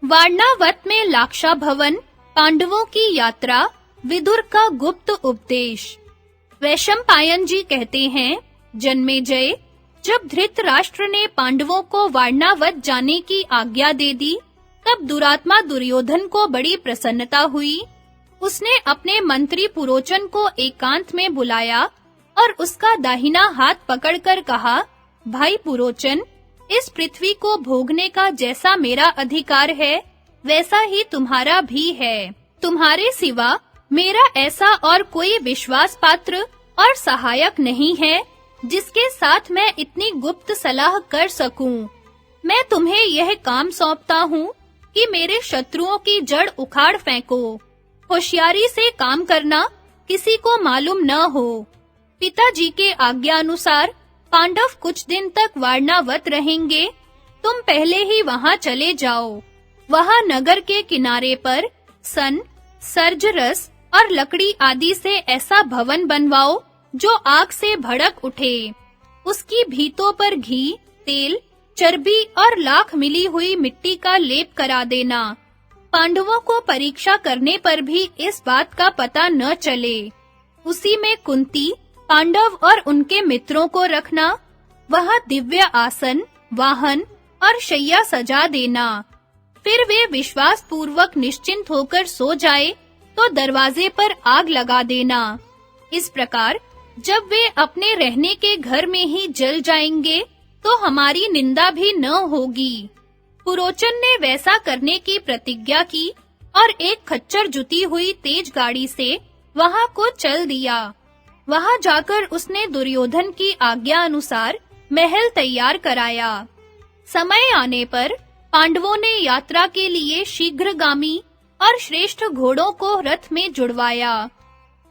वारणावत में लाक्षा भवन, पांडवों की यात्रा, विदुर का गुप्त उपदेश। वैशंपायन जी कहते हैं, जन्मेजय, जब धृतराष्ट्र ने पांडवों को वारणावत जाने की आज्ञा दे दी, तब दुरात्मा दुर्योधन को बड़ी प्रसन्नता हुई। उसने अपने मंत्री पुरोचन को एकांत में बुलाया और उसका दाहिना हाथ पकड़कर कहा, भाई पुरोचन, इस पृथ्वी को भोगने का जैसा मेरा अधिकार है, वैसा ही तुम्हारा भी है। तुम्हारे सिवा मेरा ऐसा और कोई विश्वास पात्र और सहायक नहीं है, जिसके साथ मैं इतनी गुप्त सलाह कर सकूं। मैं तुम्हें यह काम सौंपता हूँ कि मेरे शत्रुओं की जड़ उखाड़ फेंको। होशियारी से काम करना, किसी को मालूम न हो। पिताजी के आज्ञा अनुसार पांडव कुछ दिन तक वारणावत रहेंगे। तुम पहले ही वहां चले जाओ। वहां नगर के किनारे पर सन, सर्जरस और लकड़ी आदि से ऐसा भवन बनवाओ जो आग से भड़क उठे। उसकी भीतों पर घी, तेल, चर्बी और लाख मिली हुई मिट्टी का लेप करा देना। पांडवों को परीक्षा करने पर भी इस बात का पता न चले। उसी में कुंती, पांडव और उनके मित्रों को रखना। वहां दिव्य आसन, वाहन और शैया सजा देना। फिर वे विश्वास पूर्वक निश्चिंत होकर सो जाए तो दरवाजे पर आग लगा देना। इस प्रकार जब वे अपने रहने के घर में ही जल जाएंगे तो हमारी निंदा भी न होगी। पुरोचन ने वैसा करने की प्रतिज्ञा की और एक खच्चर जुती हुई तेज गाड़ी से वहां को चल दिया। वहां जाकर उसने दुर्योधन की आज्ञा अनुसार महल तैयार कराया। समय आने पर पांडवों ने यात्रा के लिए शीघ्रगामी और श्रेष्ठ घोड़ों को रथ में जुड़वाया।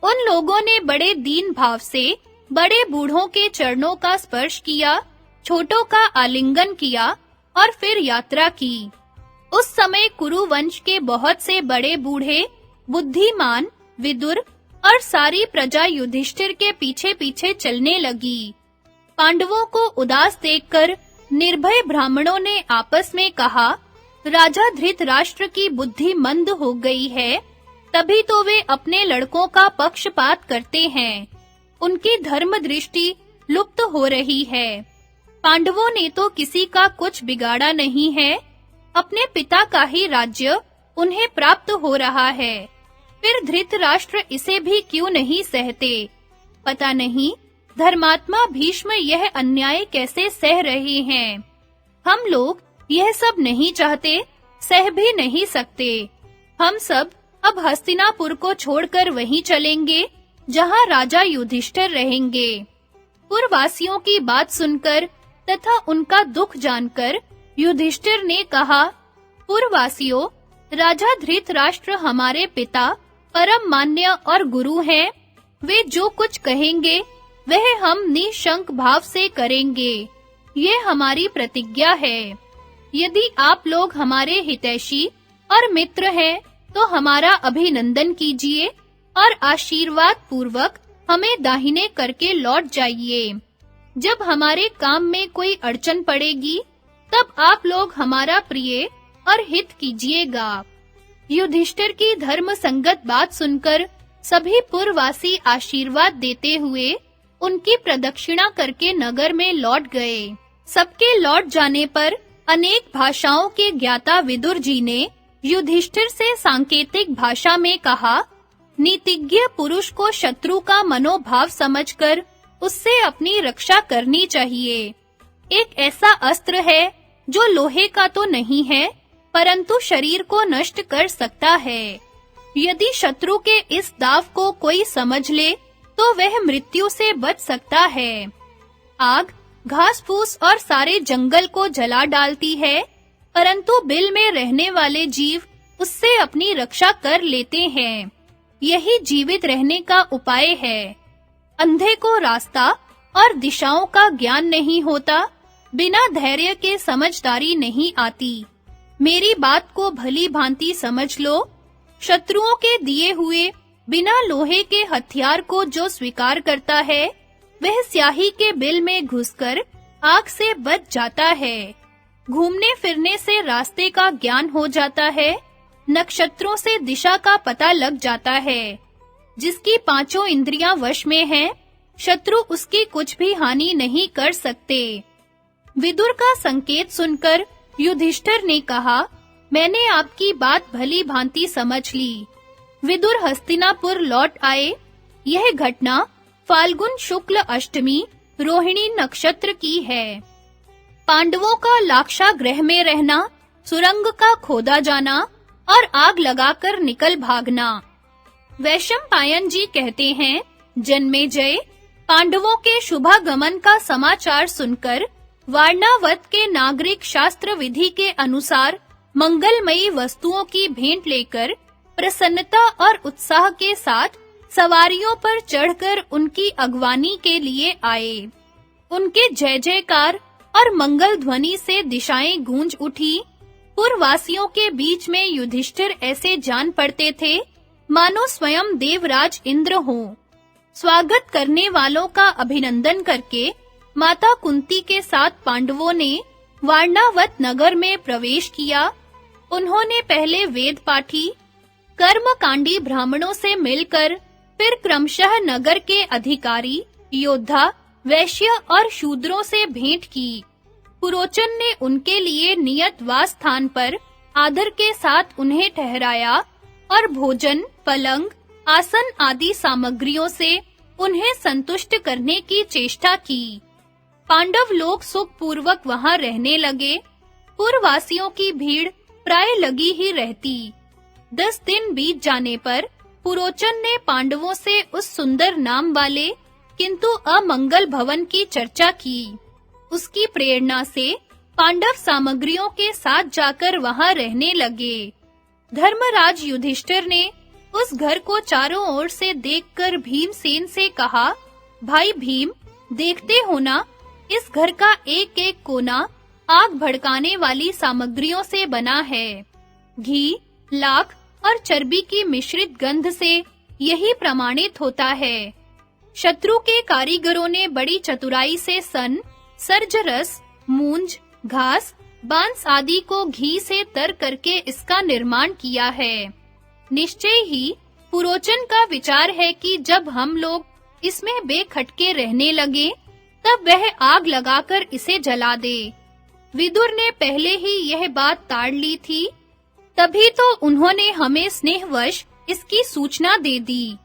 उन लोगों ने बड़े दीन भाव से बड़े बूढ़ों के चरणों का स्पर्श किया, छोटों का आलिंगन किया और फिर यात्रा की। उस समय कुरु वंश के बहुत से बड़े बूढ़े, बुद्धिमान, विदुर और सारी प्रजा युधिष्ठिर के पीछे-पीछे चलने लगी। पांडवों को उदास देखकर निर्भय ब्राह्मणों ने आपस में कहा, राजा धृतराष्ट्र की बुद्धि मंद हो गई है, तभी तो वे अपने लड़कों का पक्षपात करते हैं। उनकी धर्म दृष्टि लुप्त हो रही है। पांडवों ने तो किसी का कुछ बिगाड़ा नहीं है। अपने पिता का ही राज्य उन्हें प्राप्त हो रहा है। फिर धृतराष्ट्र इसे भी क्यों नहीं सहते? पता नहीं धर्मात्मा भीष्म यह अन्याय कैसे सह रहे हैं। हम लोग यह सब नहीं चाहते, सह भी नहीं सकते। हम सब अब हस्तिनापुर को छोड़कर वहीं चलेंगे जहां राजा युधिष्ठिर रहेंगे। पुरवासियों की बात सुनकर तथा उनका दुख जानकर युधिष्ठिर ने कहा, पुरवासियों, राजा धृतराष्ट्र हमारे पिता परम मान्य और गुरु हैं। वे जो कुछ कहेंगे वह हम निशंक भाव से करेंगे। ये हमारी प्रतिज्ञा है। यदि आप लोग हमारे हितैषी और मित्र हैं तो हमारा अभिनंदन कीजिए और आशीर्वाद पूर्वक हमें दाहिने करके लौट जाइए। जब हमारे काम में कोई अड़चन पड़ेगी तब आप लोग हमारा प्रिय और हित कीजिएगा। युधिष्ठिर की धर्म संगत बात सुनकर सभी पुरवासी आशीर्वाद देते हुए उनकी प्रदक्षिणा करके नगर में लौट गए। सबके लौट जाने पर अनेक भाषाओं के ज्ञाता विदुर जी ने युधिष्ठिर से सांकेतिक भाषा में कहा, नीतिज्ञ पुरुष को शत्रु का मनोभाव समझकर उससे अपनी रक्षा करनी चाहिए। एक ऐसा अस्त्र है जो लोहे का तो नहीं है, परंतु शरीर को नष्ट कर सकता है। यदि शत्रु के इस दाव को कोई समझ ले तो वह मृत्यु से बच सकता है। आग घास-फूस और सारे जंगल को जला डालती है, परंतु बिल में रहने वाले जीव उससे अपनी रक्षा कर लेते हैं। यही जीवित रहने का उपाय है। अंधे को रास्ता और दिशाओं का ज्ञान नहीं होता, बिना धैर्य के समझदारी नहीं आती। मेरी बात को भली भांति समझ लो। शत्रुओं के दिए हुए बिना लोहे के हथियार को जो स्वीकार करता है, वह स्याही के बिल में घुसकर आग से बच जाता है। घूमने फिरने से रास्ते का ज्ञान हो जाता है, नक्षत्रों से दिशा का पता लग जाता है। जिसकी पांचों इंद्रियां वश में हैं, शत्रु उसकी कुछ भी हानि नहीं कर सकते। विदुर का संकेत सुनकर युधिष्ठिर ने कहा, मैंने आपकी बात भली भांति समझ ली। विदुर हस्तिनापुर लौट आए। यह घटना फाल्गुन शुक्ल अष्टमी रोहिणी नक्षत्र की है। पांडवों का लाक्षागृह में रहना, सुरंग का खोदा जाना और आग लगाकर निकल भागना। वैशंपायन जी कहते हैं, जन्मेजय, पांडवों के शुभागमन का समाचार सुनकर वारणावत के नागरिक शास्त्र विधि के अनुसार मंगलमयी वस्तुओं की भेंट लेकर प्रसन्नता और उत्साह के साथ सवारियों पर चढ़कर उनकी अगवानी के लिए आए। उनके जय जयकार और मंगल ध्वनि से दिशाएं गूंज उठी। पुरवासियों के बीच में युधिष्ठिर ऐसे जान पड़ते थे मानो स्वयं देवराज इंद्र हों। स्वागत करने वालों का अभिनंदन करके माता कुंती के साथ पांडवों ने वारणावत नगर में प्रवेश किया। उन्होंने पहले वेद पाठी, कर्मकांडी ब्राह्मणों से मिलकर फिर क्रमशः नगर के अधिकारी, योद्धा, वैश्य और शूद्रों से भेंट की। पुरोचन ने उनके लिए नियत वास स्थान पर आदर के साथ उन्हें ठहराया और भोजन, पलंग, आसन आदि सामग्रियों से उन्हें संतुष्ट करने की चेष्टा की। पांडव लोग सुख पूर्वक वहां रहने लगे। पुरवासियों की भीड़ प्राय लगी ही रहती। 10 दिन बीत जाने पर पुरोचन ने पांडवों से उस सुंदर नाम वाले किंतु अमंगल भवन की चर्चा की। उसकी प्रेरणा से पांडव सामग्रियों के साथ जाकर वहां रहने लगे। धर्मराज युधिष्ठिर ने उस घर को चारों ओर से देखकर भीमसेन से कहा, भाई भीम, देखते हो ना, इस घर का एक-एक कोना आग भड़काने वाली सामग्रियों से बना है। घी, लाख और चर्बी की मिश्रित गंध से यही प्रमाणित होता है। शत्रु के कारीगरों ने बड़ी चतुराई से सन, सर्जरस, मूंज, घास, बांस आदि को घी से तर करके इसका निर्माण किया है। निश्चय ही पुरोचन का विचार है कि जब हम लोग इसमें बेखटके रहने लगे, तब वह आग लगाकर इसे जला दे। विदुर ने पहले ही यह बात ताड़ ली थी, तभी तो उन्होंने हमें स्नेहवश इसकी सूचना दे दी।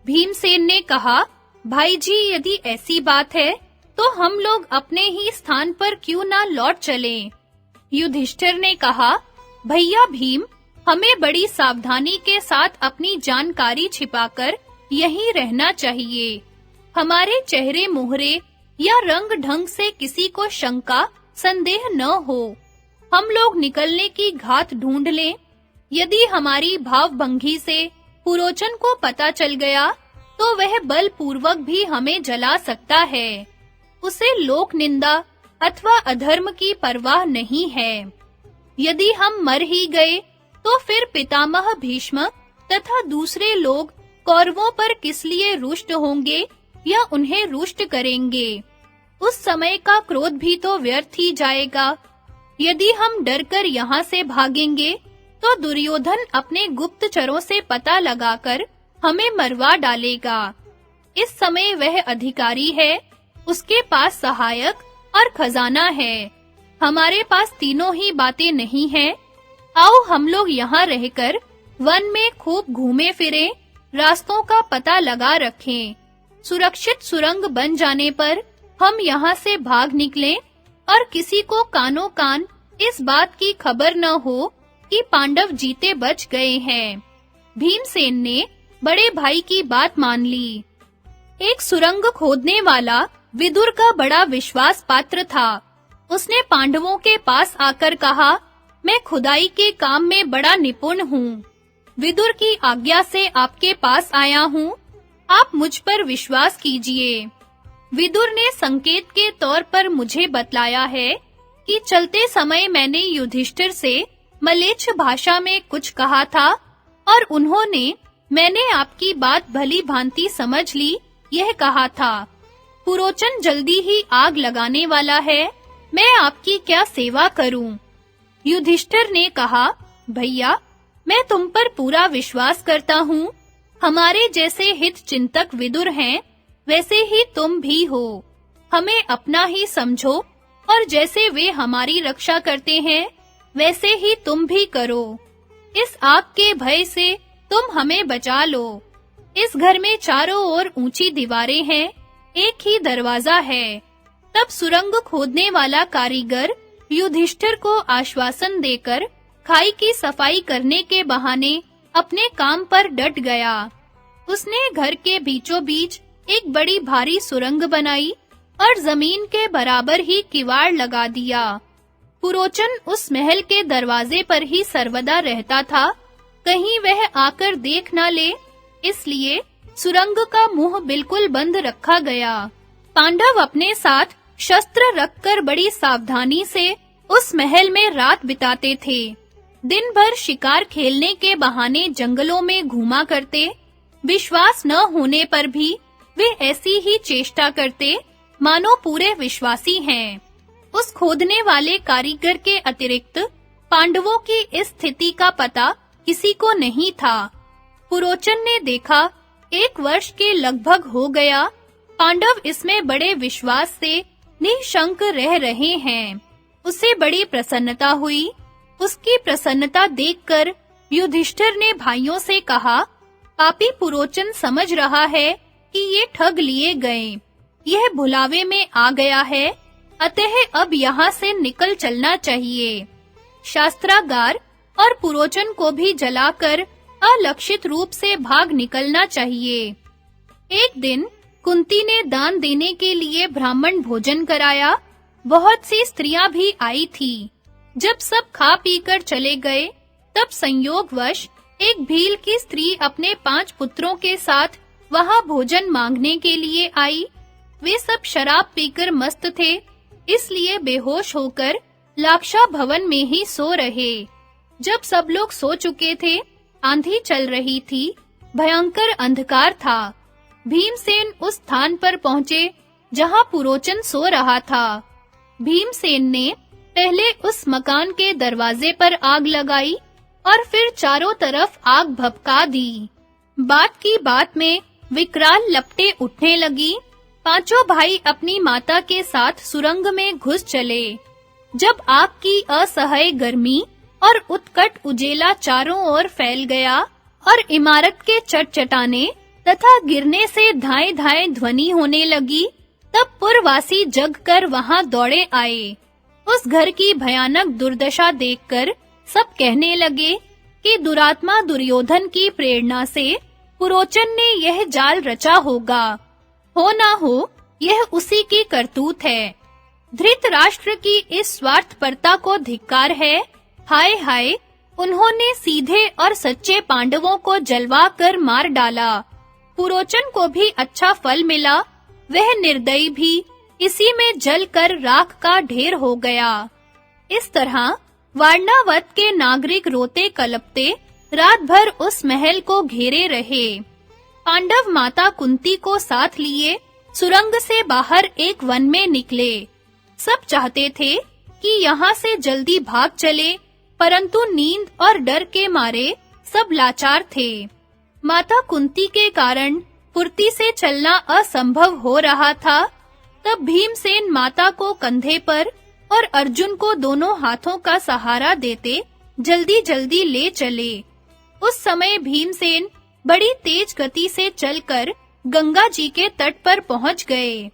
भीमसेन ने कहा, भाई जी, यदि ऐसी बात है तो हम लोग अपने ही स्थान पर क्यों ना लौट चलें? युधिष्ठिर ने कहा, भैया भीम, हमें बड़ी सावधानी के साथ अपनी जानकारी छिपाकर यहीं रहना चाहिए। हमारे चेहरे मोहरे या रंग ढंग से किसी को शंका संदेह न हो। हम लोग निकलने की घात ढूंढ लें। यदि हमारी भावभंगी से पुरोचन को पता चल गया तो वह बलपूर्वक भी हमें जला सकता है। उसे लोक निंदा अथवा अधर्म की परवाह नहीं है। यदि हम मर ही गए तो फिर पितामह भीष्म तथा दूसरे लोग कौरवों पर किस लिए रुष्ट होंगे या उन्हें रुष्ट करेंगे? उस समय का क्रोध भी तो व्यर्थ ही जाएगा। यदि हम डरकर यहाँ से भागेंगे तो दुर्योधन अपने गुप्तचरों से पता लगाकर हमें मरवा डालेगा। इस समय वह अधिकारी है, उसके पास सहायक और खजाना है। हमारे पास तीनों ही बातें नहीं हैं। आओ हम लोग यहाँ रहकर वन में खूब घूमे फिरें, रास्तों का पता लगा रखें। सुरक्षित सुरंग बन जाने पर हम यहाँ से भाग निकलें और किसी को कानों कान इस बात की खबर न हो कि पांडव जीते बच गए हैं। भीमसेन ने बड़े भाई की बात मान ली। एक सुरंग खोदने वाला विदुर का बड़ा विश्वास पात्र था। उसने पांडवों के पास आकर कहा, मैं खुदाई के काम में बड़ा निपुण हूँ। विदुर की आज्ञा से आपके पास आया हूँ। आप मुझ पर विश्वास कीजिए। विदुर ने संकेत के तौर पर मुझे बतलाया है कि चलते समय मैंने युधिष्ठिर से मलेच्छ भाषा में कुछ कहा था और उन्होंने मैंने आपकी बात भली भांति समझ ली यह कहा था। पुरोचन जल्दी ही आग लगाने वाला है। मैं आपकी क्या सेवा करूं? युधिष्ठिर ने कहा, भैया, मैं तुम पर पूरा विश्वास करता हूँ। हमारे जैसे हित चिंतक विदुर हैं, वैसे ही तुम भी हो। हमें अपना ही समझो और जैसे वे हमारी रक्षा करते हैं, वैसे ही तुम भी करो। इस आग के भय से तुम हमें बचा लो। इस घर में चारों ओर ऊंची दीवारें हैं, एक ही दरवाजा है। तब सुरंग खोदने वाला कारीगर युधिष्ठिर को आश्वासन देकर खाई की सफाई करने के बहाने अपने काम पर डट गया। उसने घर के बीचों बीच एक बड़ी भारी सुरंग बनाई और जमीन के बराबर ही किवाड़ लगा दिया। पुरोचन उस महल के दरवाजे पर ही सर्वदा रहता था, कहीं वह आकर देख न ले, इसलिए सुरंग का मुंह बिल्कुल बंद रखा गया। पांडव अपने साथ शस्त्र रखकर बड़ी सावधानी से उस महल में रात बिताते थे। दिन भर शिकार खेलने के बहाने जंगलों में घूमा करते। विश्वास न होने पर भी वे ऐसी ही चेष्टा करते, मानो पूरे विश्वासी हैं। उस खोदने वाले कारीगर के अतिरिक्त पांडवों की इस स्थिति का पता किसी को नहीं था। पुरोचन ने देखा 1 वर्ष के लगभग हो गया, पांडव इसमें बड़े विश्वास से निशंक रह रहे हैं। उसे बड़ी प्रसन्नता हुई। उसकी प्रसन्नता देखकर युधिष्ठिर ने भाइयों से कहा, पापी पुरोचन समझ रहा है कि ये ठग लिए गए। यह भुलावे में आ गया है, अतः अब यहाँ से निकल चलना चाहिए। शास्त्रागार और पुरोचन को भी जलाकर अलक्षित रूप से भाग निकलना चाहिए। एक दिन कुंती ने दान देने के लिए ब्राह्मण भोजन कराया। बहुत सी स्त्रियां भी आई थी। जब सब खा पीकर चले गए, तब संयोगवश एक भील की स्त्री अपने 5 पुत्रों के साथ वहां भोजन मांगने के लिए आई। वे सब शराब पीकर मस्त थे, इसलिए बेहोश होकर लाक्षा भवन में ही सो रहे। जब सब लोग सो चुके थे, आंधी चल रही थी, भयंकर अंधकार था। भीमसेन उस स्थान पर पहुंचे जहां पुरोचन सो रहा था। भीमसेन ने पहले उस मकान के दरवाजे पर आग लगाई और फिर चारों तरफ आग भभका दी। बात की बात में विकराल लपटें उठने लगी। पांचों भाई अपनी माता के साथ सुरंग में घुस चले। जब आग की असह्य गर्मी और उत्कट उजेला चारों ओर फैल गया और इमारत के चटचटाने तथा गिरने से धाए-धाए ध्वनि होने लगी, तब पुरवासी जगकर वहां दौड़े आए। उस घर की भयानक दुर्दशा देखकर सब कहने लगे कि दुरात्मा दुर्योधन की प्रेरणा से पुरोचन ने यह जाल रचा होगा। हो ना हो, यह उसी की करतूत है। धृतराष्ट्र की इस स्वार्थपरता को धिक्कार है। हाय हाय, उन्होंने सीधे और सच्चे पांडवों को जलवा कर मार डाला। पुरोचन को भी अच्छा फल मिला, वह निर्दयी भी इसी में जलकर राख का ढेर हो गया। इस तरह वारणावत के नागरिक रोते कलपते रात भर उस महल को घेरे रहे। पांडव माता कुंती को साथ लिए सुरंग से बाहर एक वन में निकले। सब चाहते थे कि यहाँ से जल्दी भाग चले, परंतु नींद और डर के मारे सब लाचार थे। माता कुंती के कारण फुर्ती से चलना असंभव हो रहा था। तब भीमसेन माता को कंधे पर और अर्जुन को दोनों हाथों का सहारा देते जल्दी-जल्दी ले चले। उस समय भीमसेन बड़ी तेज गति से चलकर गंगा जी के तट पर पहुंच गए।